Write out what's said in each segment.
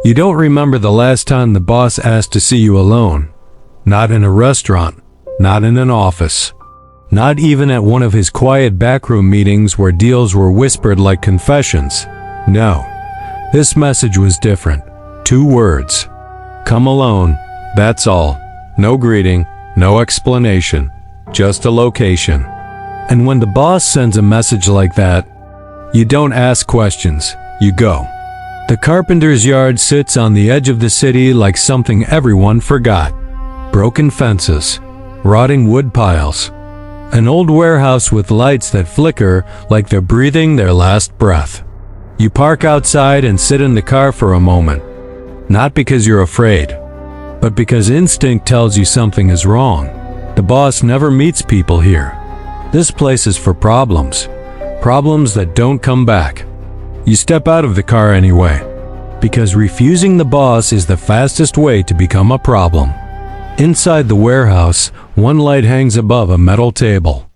You don't remember the last time the boss asked to see you alone. Not in a restaurant, not in an office, not even at one of his quiet backroom meetings where deals were whispered like confessions. No, this message was different. 2 words. Come alone, that's all. No greeting, no explanation, just a location. And when the boss sends a message like that, you don't ask questions, you go. The carpenter's yard sits on the edge of the city like something everyone forgot. Broken fences, rotting wood piles, an old warehouse with lights that flicker like they're breathing their last breath. You park outside and sit in the car for a moment, not because you're afraid, but because instinct tells you something is wrong. The boss never meets people here. This place is for problems that don't come back. You step out of the car anyway, because refusing the boss is the fastest way to become a problem. Inside the warehouse, one light hangs above a metal table.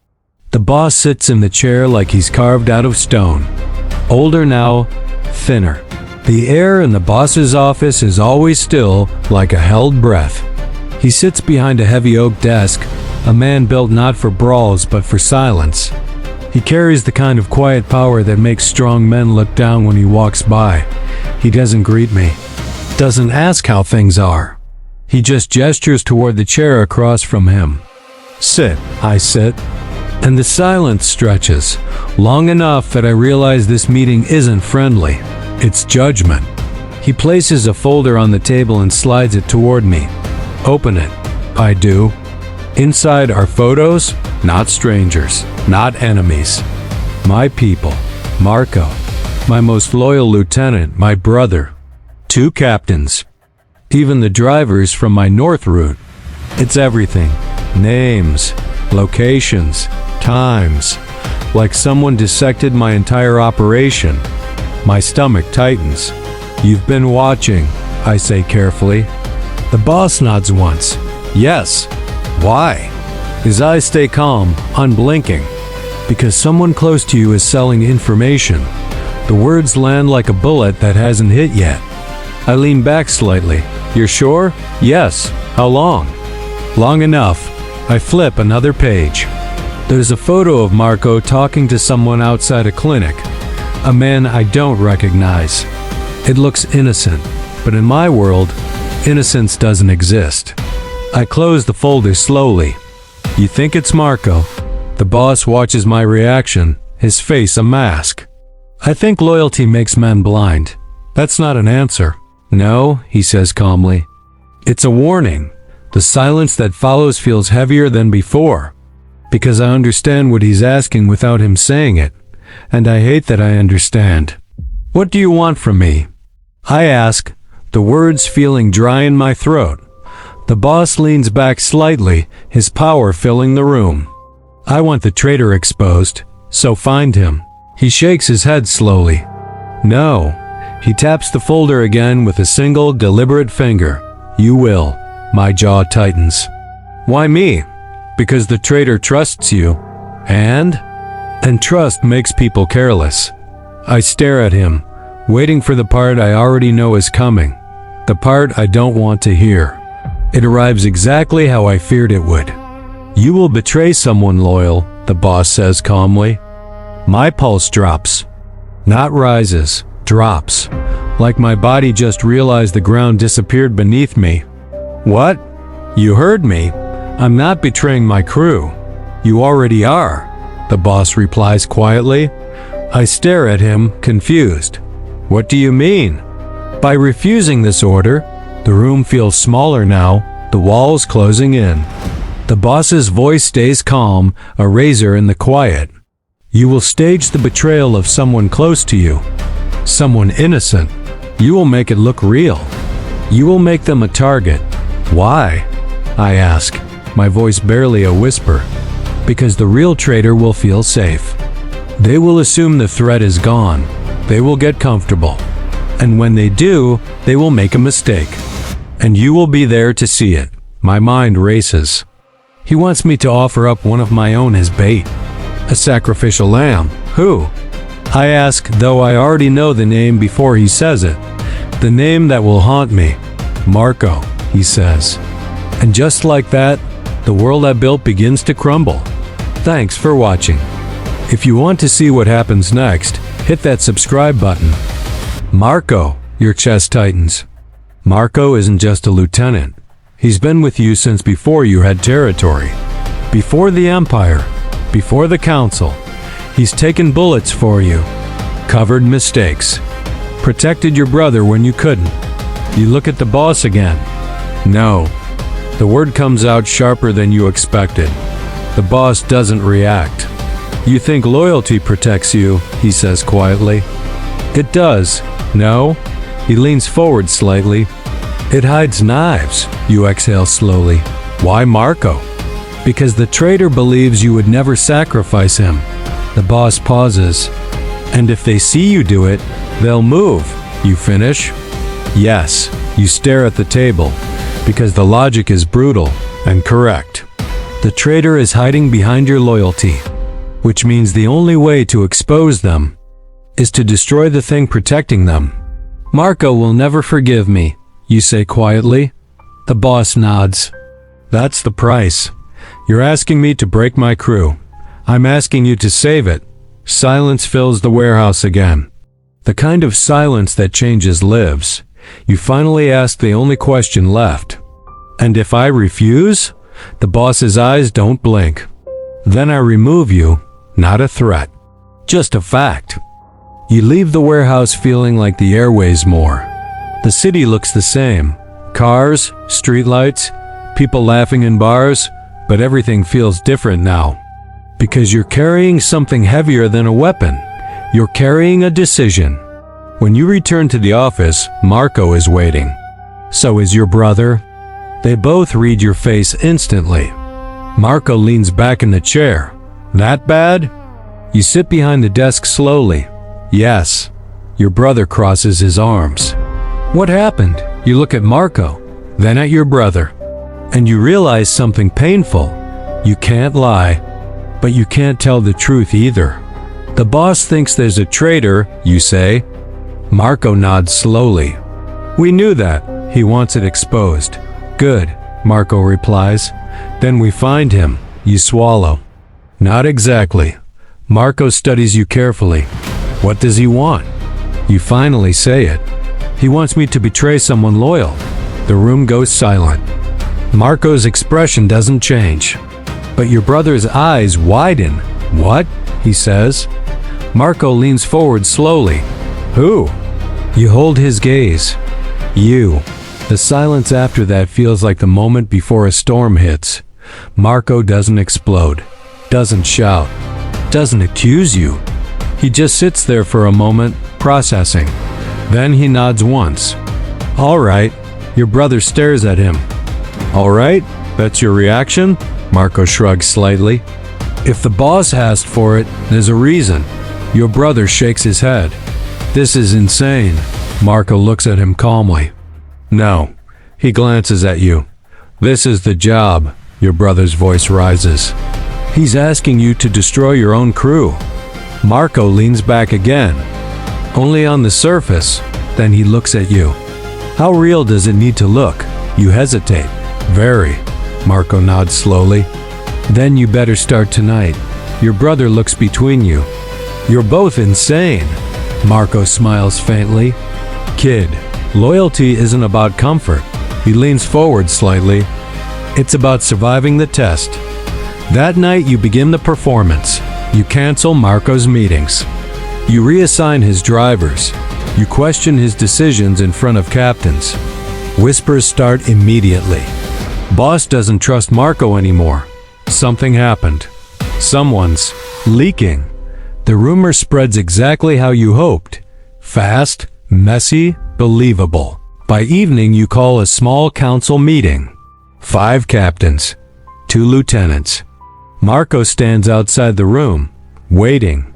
The boss sits in the chair like he's carved out of stone. Older now, thinner. The air in the boss's office is always still, like a held breath. He sits behind a heavy oak desk, a man built not for brawls but for silence. He carries the kind of quiet power that makes strong men look down when he walks by. He doesn't greet me, doesn't ask how things are. He just gestures toward the chair across from him. Sit, I sit. And the silence stretches, long enough that I realize this meeting isn't friendly. It's judgment. He places a folder on the table and slides it toward me. Open it. I do. Inside are photos, not strangers, not enemies. My people, Marco, my most loyal lieutenant, my brother, 2 captains, even the drivers from my north route. It's everything. Names, locations, times. Like someone dissected my entire operation. My stomach tightens. You've been watching, I say carefully. The boss nods once. Yes. Why? His eyes stay calm, unblinking. Because someone close to you is selling information. The words land like a bullet that hasn't hit yet. I lean back slightly. You're sure? Yes. How long? Long enough. I flip another page. There's a photo of Marco talking to someone outside a clinic. A man I don't recognize. It looks innocent, but in my world, innocence doesn't exist. I close the folder slowly. You think it's Marco? The boss watches my reaction, his face a mask. I think loyalty makes men blind. That's not an answer. No, he says calmly. It's a warning. The silence that follows feels heavier than before, because I understand what he's asking without him saying it, and I hate that I understand. What do you want from me? I ask, the words feeling dry in my throat. The boss leans back slightly, his power filling the room. I want the traitor exposed, so find him. He shakes his head slowly. No. He taps the folder again with a single, deliberate finger. You will. My jaw tightens. Why me? Because the traitor trusts you. And trust makes people careless. I stare at him, waiting for the part I already know is coming. The part I don't want to hear. It arrives exactly how I feared it would. You will betray someone loyal, the boss says calmly. My pulse drops. Not rises, drops. Like my body just realized the ground disappeared beneath me. What? You heard me. I'm not betraying my crew. You already are, the boss replies quietly. I stare at him, confused. What do you mean? By refusing this order, the room feels smaller now, the walls closing in. The boss's voice stays calm, a razor in the quiet. You will stage the betrayal of someone close to you, someone innocent. You will make it look real. You will make them a target. Why? I ask, my voice barely a whisper. Because the real traitor will feel safe. They will assume the threat is gone. They will get comfortable. And when they do, they will make a mistake. And you will be there to see it. My mind races. He wants me to offer up one of my own as bait. A sacrificial lamb. Who? I ask, though I already know the name before he says it. The name that will haunt me. Marco, he says. And just like that, the world I built begins to crumble. Thanks for watching. If you want to see what happens next, hit that subscribe button. Marco, your chest tightens. Marco isn't just a lieutenant. He's been with you since before you had territory. Before the Empire. Before the Council. He's taken bullets for you. Covered mistakes. Protected your brother when you couldn't. You look at the boss again. No. The word comes out sharper than you expected. The boss doesn't react. You think loyalty protects you, he says quietly. It does. No? He leans forward slightly. It hides knives, you exhale slowly. Why Marco? Because the traitor believes you would never sacrifice him. The boss pauses. And if they see you do it, they'll move. You finish? Yes. You stare at the table. Because the logic is brutal and correct. The traitor is hiding behind your loyalty. Which means the only way to expose them is to destroy the thing protecting them. Marco will never forgive me, you say quietly. The boss nods. That's the price. You're asking me to break my crew. I'm asking you to save it. Silence fills the warehouse again. The kind of silence that changes lives. You finally ask the only question left. And if I refuse? The boss's eyes don't blink. Then I remove you, not a threat. Just a fact. You leave the warehouse feeling like the air weighs more. The city looks the same. Cars, streetlights, people laughing in bars, but everything feels different now. Because you're carrying something heavier than a weapon. You're carrying a decision. When you return to the office, Marco is waiting. So is your brother. They both read your face instantly. Marco leans back in the chair. That bad? You sit behind the desk slowly. Yes. Your brother crosses his arms. What happened? You look at Marco, then at your brother, and you realize something painful. You can't lie, but you can't tell the truth either. The boss thinks there's a traitor, you say. Marco nods slowly. We knew that. He wants it exposed. Good, Marco replies. Then we find him. You swallow. Not exactly. Marco studies you carefully. What does he want? You finally say it. He wants me to betray someone loyal. The room goes silent. Marco's expression doesn't change. But your brother's eyes widen. What? He says. Marco leans forward slowly. Who? You hold his gaze. You. The silence after that feels like the moment before a storm hits. Marco doesn't explode. Doesn't shout. Doesn't accuse you. He just sits there for a moment, processing. Then he nods once. All right. Your brother stares at him. All right? That's your reaction? Marco shrugs slightly. If the boss asked for it, there's a reason. Your brother shakes his head. This is insane. Marco looks at him calmly. No. He glances at you. This is the job. Your brother's voice rises. He's asking you to destroy your own crew. Marco leans back again. Only on the surface. Then he looks at you. How real does it need to look? You hesitate. Very. Marco nods slowly. Then you better start tonight. Your brother looks between you. You're both insane. Marco smiles faintly. Kid, loyalty isn't about comfort. He leans forward slightly. It's about surviving the test. That night you begin the performance. You cancel Marco's meetings. You reassign his drivers. You question his decisions in front of captains. Whispers start immediately. Boss doesn't trust Marco anymore. Something happened. Someone's leaking. The rumor spreads exactly how you hoped. Fast, messy, believable. By evening you call a small council meeting. 5 captains. 2 lieutenants. Marco stands outside the room, waiting.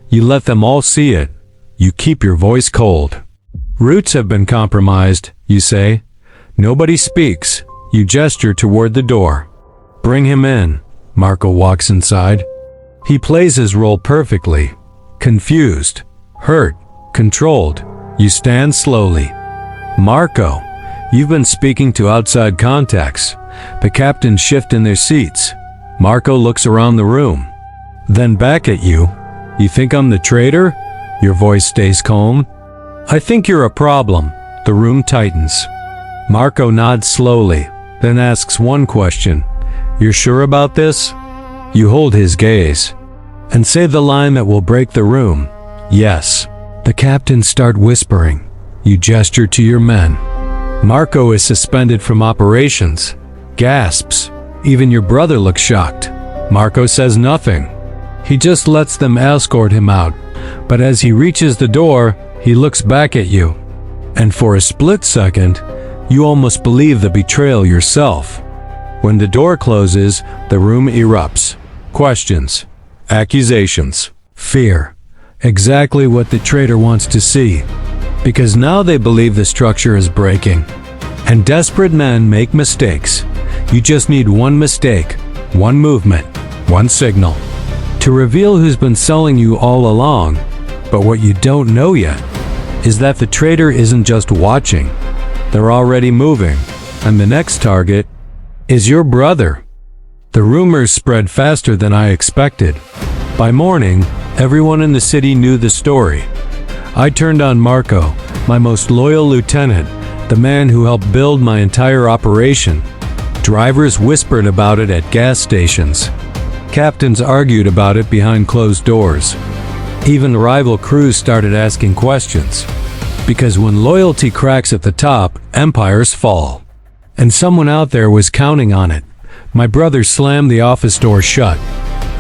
You let them all see it. You keep your voice cold. Routes have been compromised, you say. Nobody speaks. You gesture toward the door. Bring him in. Marco walks inside. He plays his role perfectly. Confused, hurt, controlled. You stand slowly. Marco, you've been speaking to outside contacts. The captains shift in their seats. Marco looks around the room. Then back at you. You think I'm the traitor? Your voice stays calm. I think you're a problem. The room tightens. Marco nods slowly, then asks one question. You're sure about this? You hold his gaze and say the line that will break the room. Yes. The captains start whispering. You gesture to your men. Marco is suspended from operations. Gasps. Even your brother looks shocked. Marco says nothing. He just lets them escort him out. But as he reaches the door, he looks back at you. And for a split second, you almost believe the betrayal yourself. When the door closes, the room erupts. Questions. Accusations. Fear. Exactly what the traitor wants to see. Because now they believe the structure is breaking. And desperate men make mistakes. You just need one mistake, one movement, one signal to reveal who's been selling you all along. But what you don't know yet is that the traitor isn't just watching. They're already moving. And the next target is your brother. The rumors spread faster than I expected. By morning, everyone in the city knew the story. I turned on Marco, my most loyal lieutenant, the man who helped build my entire operation. Drivers whispered about it at gas stations. Captains argued about it behind closed doors. Even rival crews started asking questions. Because when loyalty cracks at the top, empires fall. And someone out there was counting on it. My brother slammed the office door shut.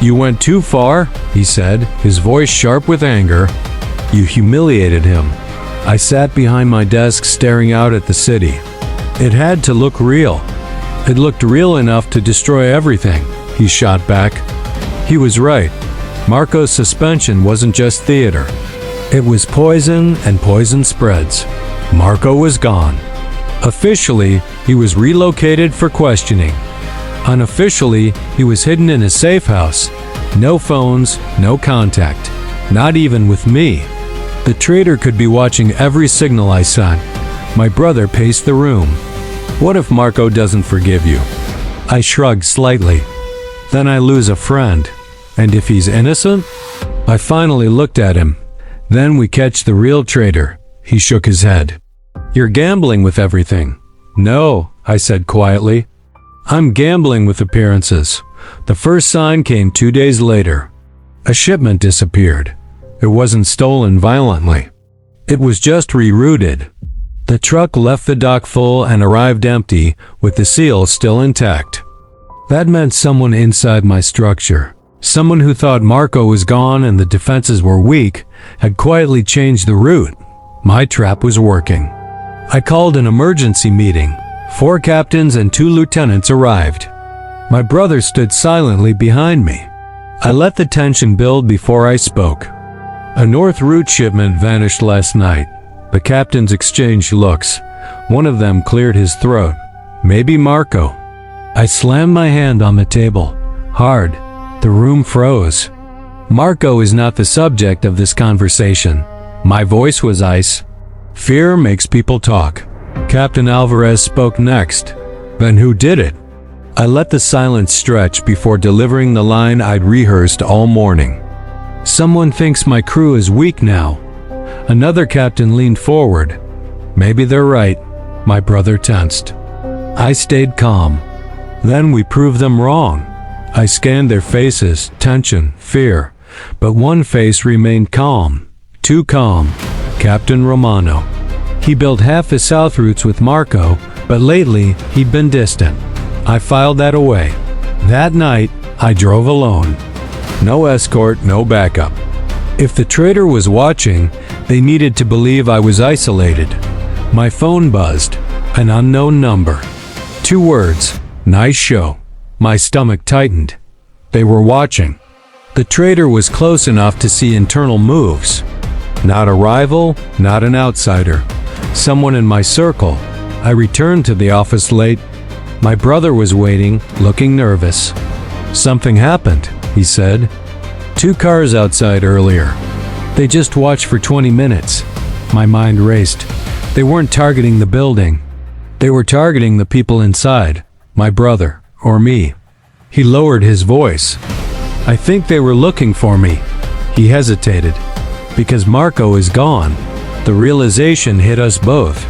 You went too far, he said, his voice sharp with anger. You humiliated him. I sat behind my desk staring out at the city. It had to look real. It looked real enough to destroy everything, he shot back. He was right. Marco's suspension wasn't just theater. It was poison, and poison spreads. Marco was gone. Officially, he was relocated for questioning. Unofficially, he was hidden in a safe house. No phones, no contact. Not even with me. The traitor could be watching every signal I sent. My brother paced the room. What if Marco doesn't forgive you? I shrugged slightly. Then I lose a friend. And if he's innocent? I finally looked at him. Then we catch the real traitor. He shook his head. You're gambling with everything. No, I said quietly. I'm gambling with appearances. The first sign came 2 days later. A shipment disappeared. It wasn't stolen violently. It was just rerouted. The truck left the dock full and arrived empty, with the seal still intact. That meant someone inside my structure, someone who thought Marco was gone and the defenses were weak, had quietly changed the route. My trap was working. I called an emergency meeting. 4 captains and 2 lieutenants arrived. My brother stood silently behind me. I let the tension build before I spoke. A North Route shipment vanished last night. The captains exchanged looks. One of them cleared his throat. Maybe Marco. I slammed my hand on the table. Hard. The room froze. Marco is not the subject of this conversation. My voice was ice. Fear makes people talk. Captain Alvarez spoke next. Then who did it? I let the silence stretch before delivering the line I'd rehearsed all morning. Someone thinks my crew is weak now. Another captain leaned forward. Maybe they're right. My brother tensed. I stayed calm. Then we proved them wrong. I scanned their faces, tension, fear. But one face remained calm. Too calm. Captain Romano. He built half his south routes with Marco, but lately he'd been distant. I filed that away. That night, I drove alone. No escort, no backup. If the traitor was watching, they needed to believe I was isolated. My phone buzzed. An unknown number. 2 words. Nice show. My stomach tightened. They were watching. The traitor was close enough to see internal moves. Not a rival, not an outsider. Someone in my circle. I returned to the office late. My brother was waiting, looking nervous. Something happened, he said. 2 cars outside earlier. They just watched for 20 minutes. My mind raced. They weren't targeting the building. They were targeting the people inside, my brother, or me. He lowered his voice. I think they were looking for me. He hesitated. Because Marco is gone. The realization hit us both.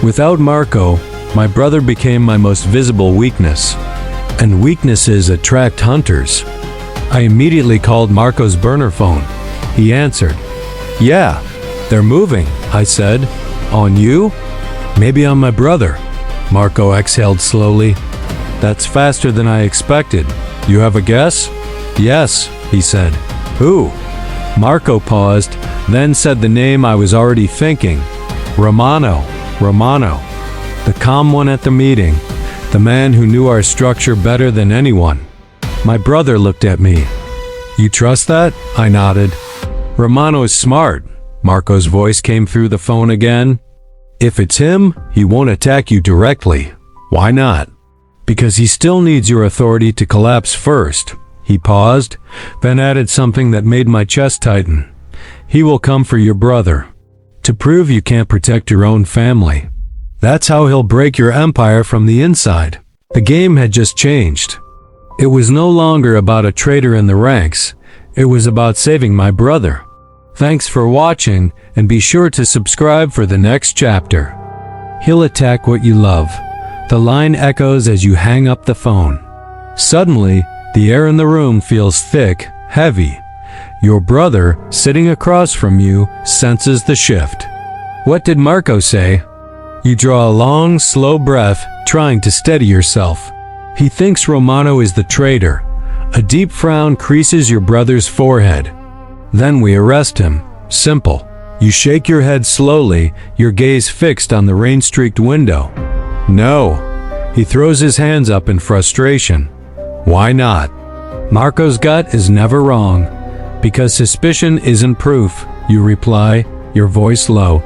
Without Marco, my brother became my most visible weakness. And weaknesses attract hunters. I immediately called Marco's burner phone. He answered. Yeah, they're moving, I said. On you? Maybe on my brother. Marco exhaled slowly. That's faster than I expected. You have a guess? Yes, he said. Who? Marco paused, then said the name I was already thinking. Romano. The calm one at the meeting. The man who knew our structure better than anyone. My brother looked at me. You trust that? I nodded. Romano is smart. Marco's voice came through the phone again. If it's him, he won't attack you directly. Why not? Because he still needs your authority to collapse first. He paused, then added something that made my chest tighten. He will come for your brother. To prove you can't protect your own family. That's how he'll break your empire from the inside. The game had just changed. It was no longer about a traitor in the ranks. It was about saving my brother. Thanks for watching, and be sure to subscribe for the next chapter. He'll attack what you love. The line echoes as you hang up the phone. Suddenly, the air in the room feels thick, heavy. Your brother, sitting across from you, senses the shift. What did Marco say? You draw a long, slow breath, trying to steady yourself. He thinks Romano is the traitor. A deep frown creases your brother's forehead. Then we arrest him. Simple. You shake your head slowly, your gaze fixed on the rain-streaked window. No. He throws his hands up in frustration. Why not? Marco's gut is never wrong. Because suspicion isn't proof, you reply, your voice low.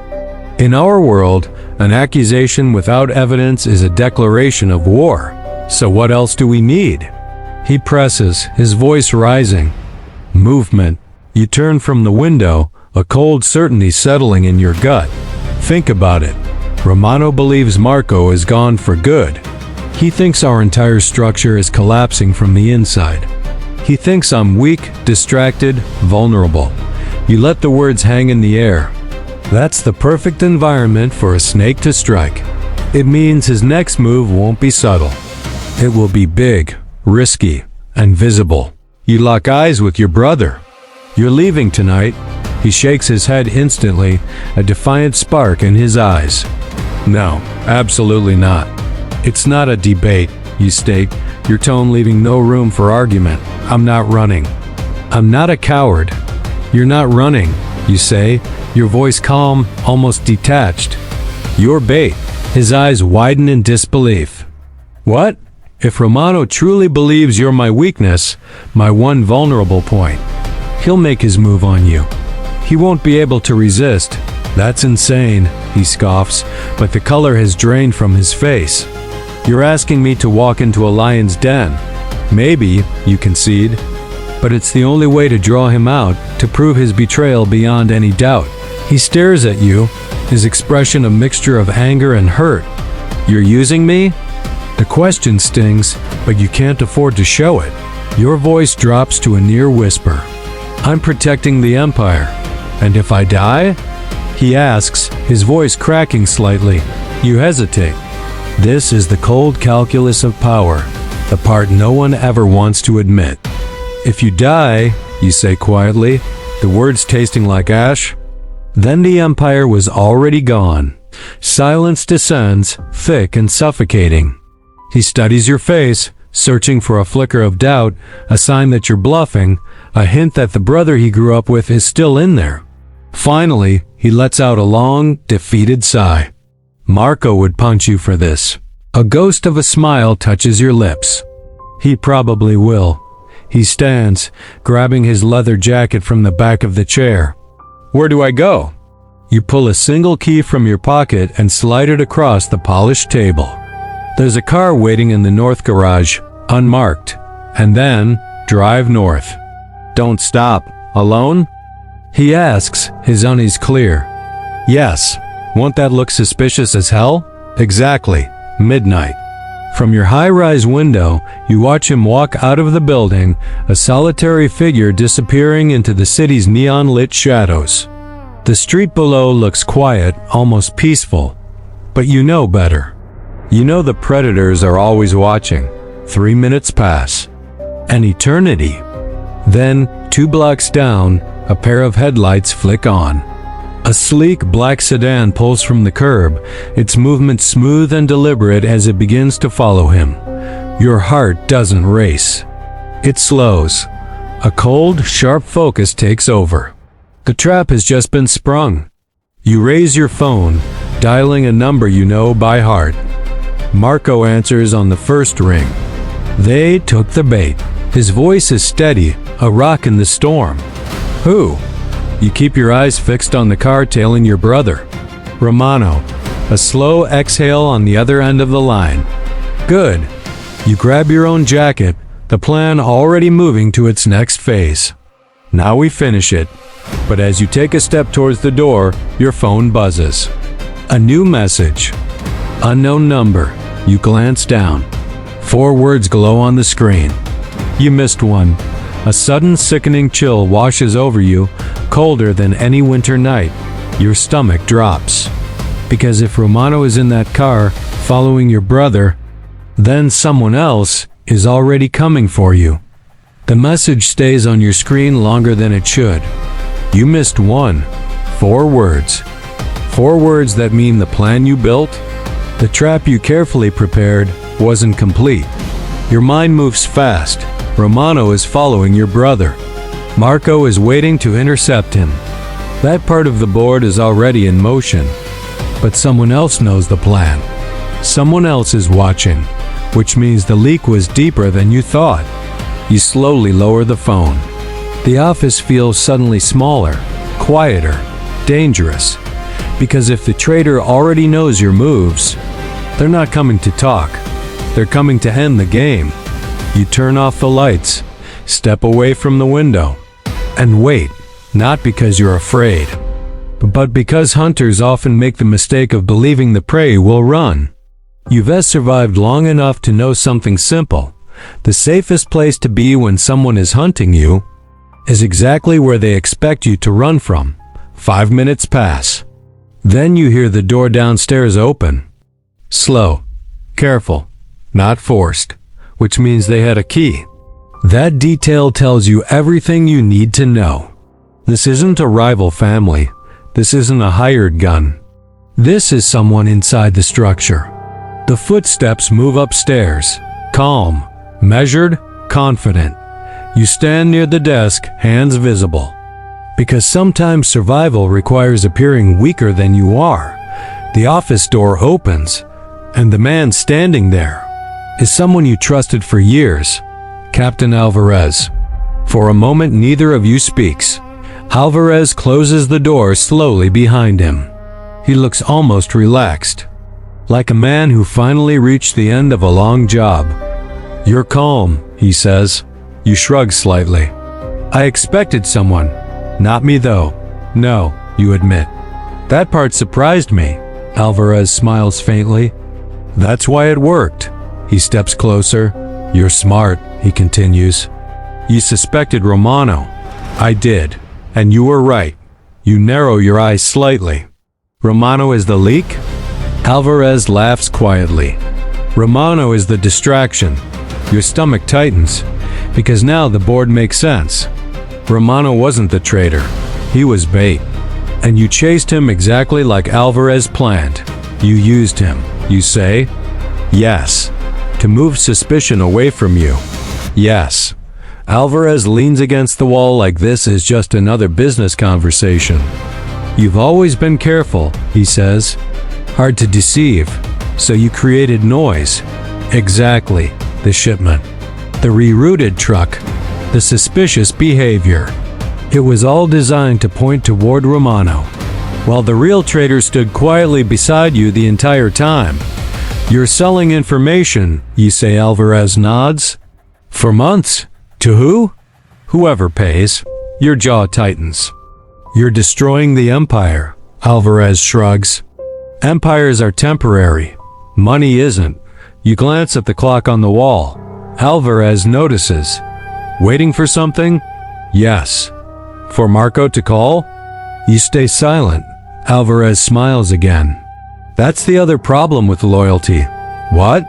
In our world, an accusation without evidence is a declaration of war. So what else do we need? He presses, his voice rising. Movement. You turn from the window, a cold certainty settling in your gut. Think about it. Romano believes Marco is gone for good. He thinks our entire structure is collapsing from the inside. He thinks I'm weak, distracted, vulnerable. You let the words hang in the air. That's the perfect environment for a snake to strike. It means his next move won't be subtle. It will be big, risky, and visible. You lock eyes with your brother. You're leaving tonight. He shakes his head instantly, a defiant spark in his eyes. No, absolutely not. It's not a debate, you state, your tone leaving no room for argument. I'm not running. I'm not a coward. You're not running, you say, your voice calm, almost detached. You're bait. His eyes widen in disbelief. What? If Romano truly believes you're my weakness, my one vulnerable point, he'll make his move on you. He won't be able to resist. That's insane, he scoffs, but the color has drained from his face. You're asking me to walk into a lion's den. Maybe, you concede, but it's the only way to draw him out, to prove his betrayal beyond any doubt. He stares at you, his expression a mixture of anger and hurt. You're using me? The question stings, but you can't afford to show it. Your voice drops to a near whisper. I'm protecting the Empire. And if I die? He asks, his voice cracking slightly. You hesitate. This is the cold calculus of power, the part no one ever wants to admit. If you die, you say quietly, the words tasting like ash, then the Empire was already gone. Silence descends, thick and suffocating. He studies your face, searching for a flicker of doubt, a sign that you're bluffing, a hint that the brother he grew up with is still in there. Finally, he lets out a long, defeated sigh. Marco would punch you for this. A ghost of a smile touches your lips. He probably will. He stands, grabbing his leather jacket from the back of the chair. Where do I go? You pull a single key from your pocket and slide it across the polished table. There's a car waiting in the north garage, unmarked. And then, drive north. Don't stop. Alone? He asks, his unease clear. Yes. Won't that look suspicious as hell? Exactly. Midnight. From your high-rise window, you watch him walk out of the building, a solitary figure disappearing into the city's neon-lit shadows. The street below looks quiet, almost peaceful. But you know better. You know the predators are always watching. 3 minutes pass. An eternity. Then, 2 blocks down, a pair of headlights flick on. A sleek black sedan pulls from the curb, its movement smooth and deliberate as it begins to follow him. Your heart doesn't race. It slows. A cold, sharp focus takes over. The trap has just been sprung. You raise your phone, dialing a number you know by heart. Marco answers on the first ring. They took the bait. His voice is steady, a rock in the storm. Who? You keep your eyes fixed on the car tailing your brother. Romano. A slow exhale on the other end of the line. Good. You grab your own jacket, the plan already moving to its next phase. Now we finish it. But as you take a step towards the door, your phone buzzes. A new message. Unknown number. You glance down. 4 words glow on the screen. You missed one. A sudden sickening chill washes over you, colder than any winter night. Your stomach drops. Because if Romano is in that car, following your brother, then someone else is already coming for you. The message stays on your screen longer than it should. You missed one. 4 words. 4 words that mean the plan you built, the trap you carefully prepared, wasn't complete. Your mind moves fast. Romano is following your brother. Marco is waiting to intercept him. That part of the board is already in motion. But someone else knows the plan. Someone else is watching, which means the leak was deeper than you thought. You slowly lower the phone. The office feels suddenly smaller, quieter, dangerous. Because if the traitor already knows your moves, they're not coming to talk. They're coming to end the game. You turn off the lights, step away from the window, and wait, not because you're afraid, but because hunters often make the mistake of believing the prey will run. You've survived long enough to know something simple. The safest place to be when someone is hunting you is exactly where they expect you to run from. 5 minutes pass. Then you hear the door downstairs open. Slow, careful, not forced, which means they had a key. That detail tells you everything you need to know. This isn't a rival family. This isn't a hired gun. This is someone inside the structure. The footsteps move upstairs, calm, measured, confident. You stand near the desk, hands visible. Because sometimes survival requires appearing weaker than you are. The office door opens, and the man standing there is someone you trusted for years, Captain Alvarez. For a moment, neither of you speaks. Alvarez closes the door slowly behind him. He looks almost relaxed, like a man who finally reached the end of a long job. You're calm, he says. You shrug slightly. I expected someone. Not me though. No, you admit. That part surprised me. Alvarez smiles faintly. That's why it worked. He steps closer. You're smart, he continues. You suspected Romano. I did. And you were right. You narrow your eyes slightly. Romano is the leak? Alvarez laughs quietly. Romano is the distraction. Your stomach tightens, because now the board makes sense. Romano wasn't the traitor. He was bait. And you chased him exactly like Alvarez planned. You used him, you say? Yes. To move suspicion away from you. Yes. Alvarez leans against the wall like this is just another business conversation. You've always been careful, he says. Hard to deceive. So you created noise. Exactly. The shipment. The rerouted truck. The suspicious behavior. It was all designed to point toward Romano, while the real traitor stood quietly beside you the entire time. You're selling information, you say. Alvarez nods. For months? To who? Whoever pays. Your jaw tightens. You're destroying the empire, Alvarez shrugs. Empires are temporary. Money isn't. You glance at the clock on the wall. Alvarez notices. Waiting for something? Yes. For Marco to call? You stay silent. Alvarez smiles again. That's the other problem with loyalty. What?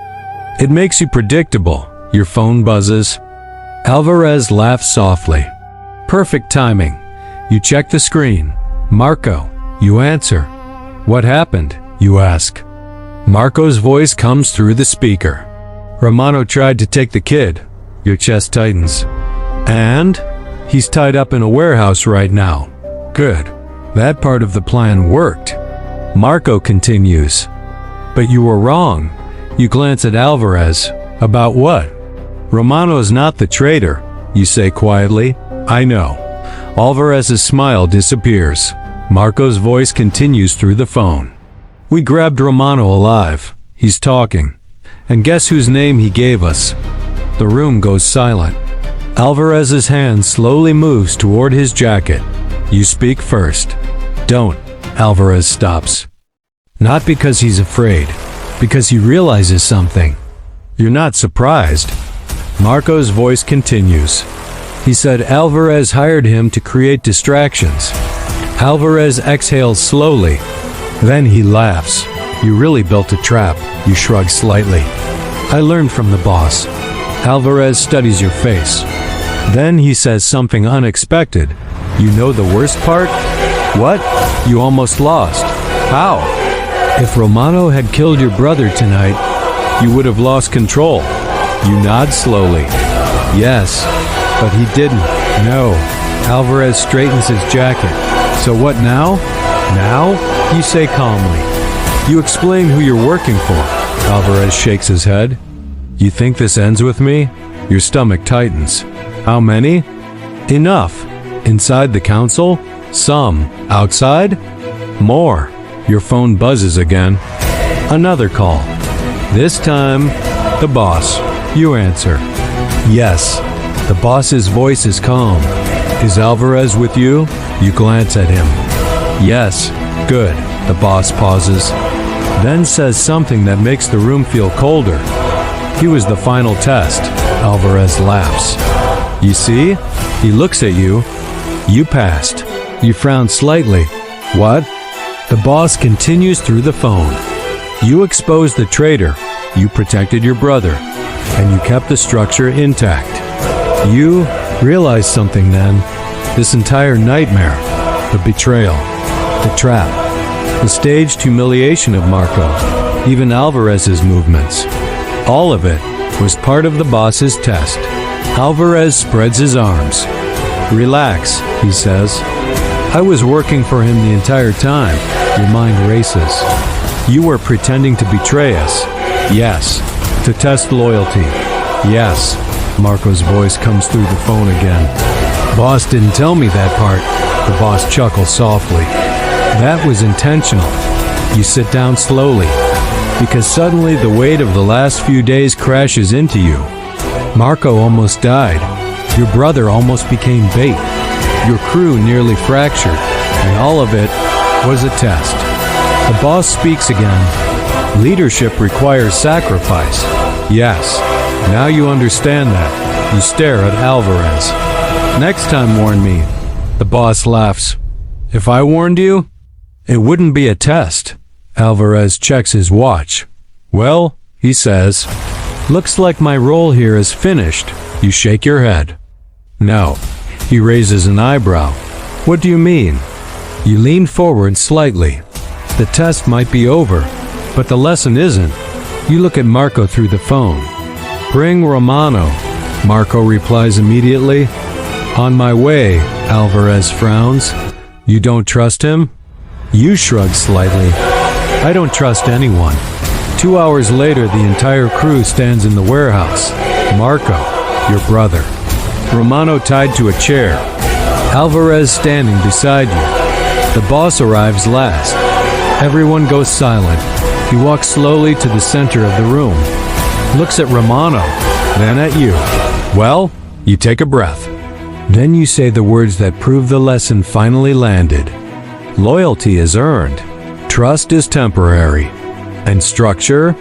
It makes you predictable. Your phone buzzes. Alvarez laughs softly. Perfect timing. You check the screen. Marco. You answer. What happened? You ask. Marco's voice comes through the speaker. Romano tried to take the kid. Your chest tightens. And? He's tied up in a warehouse right now. Good. That part of the plan worked. Marco continues. But you were wrong. You glance at Alvarez. About what? Romano's not the traitor, you say quietly. I know. Alvarez's smile disappears. Marco's voice continues through the phone. We grabbed Romano alive. He's talking. And guess whose name he gave us? The room goes silent. Alvarez's hand slowly moves toward his jacket. You speak first. Don't. Alvarez stops. Not because he's afraid. Because he realizes something. You're not surprised. Marco's voice continues. He said Alvarez hired him to create distractions. Alvarez exhales slowly. Then he laughs. You really built a trap. You shrug slightly. I learned from the boss. Alvarez studies your face. Then he says something unexpected. You know the worst part? What? You almost lost. How? If Romano had killed your brother tonight, you would have lost control. You nod slowly. Yes, but he didn't. No. Alvarez straightens his jacket. So what now? Now? You say calmly. You explain who you're working for. Alvarez shakes his head. You think this ends with me? Your stomach tightens. How many? Enough. Inside the council? Some. Outside? More. Your phone buzzes again. Another call. This time, the boss. You answer. Yes. The boss's voice is calm. Is Alvarez with you? You glance at him. Yes. Good. The boss pauses. Then says something that makes the room feel colder. He was the final test. Alvarez laughs. You see? He looks at you. You passed. You frown slightly. What? The boss continues through the phone. You exposed the traitor. You protected your brother. And you kept the structure intact. You realized something then. This entire nightmare. The betrayal. The trap. The staged humiliation of Marco. Even Alvarez's movements. All of it was part of the boss's test. Alvarez spreads his arms. Relax, he says. I was working for him the entire time. Your mind races. You were pretending to betray us. Yes. To test loyalty. Yes. Marco's voice comes through the phone again. Boss didn't tell me that part. The boss chuckles softly. That was intentional. You sit down slowly. Because suddenly the weight of the last few days crashes into you. Marco almost died. Your brother almost became bait. Your crew nearly fractured. And all of it was a test. The boss speaks again. Leadership requires sacrifice. Yes. Now you understand that. You stare at Alvarez. Next time warn me. The boss laughs. If I warned you, it wouldn't be a test. Alvarez checks his watch. Well, he says, looks like my role here is finished. You shake your head. No. He raises an eyebrow. What do you mean? You lean forward slightly. The test might be over, but the lesson isn't. You look at Marco through the phone. Bring Romano. Marco replies immediately. On my way, Alvarez frowns. You don't trust him? You shrug slightly. I don't trust anyone. 2 hours later, the entire crew stands in the warehouse. Marco, your brother. Romano tied to a chair. Alvarez standing beside you. The boss arrives last. Everyone goes silent. He walks slowly to the center of the room. Looks at Romano, then at you. Well, you take a breath. Then you say the words that prove the lesson finally landed. Loyalty is earned. Trust is temporary. And structure?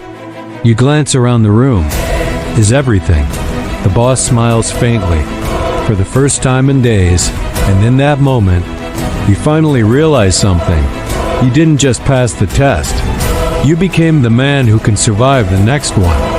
You glance around the room. Is everything? The boss smiles faintly, for the first time in days, and in that moment, you finally realize something. You didn't just pass the test. You became the man who can survive the next one.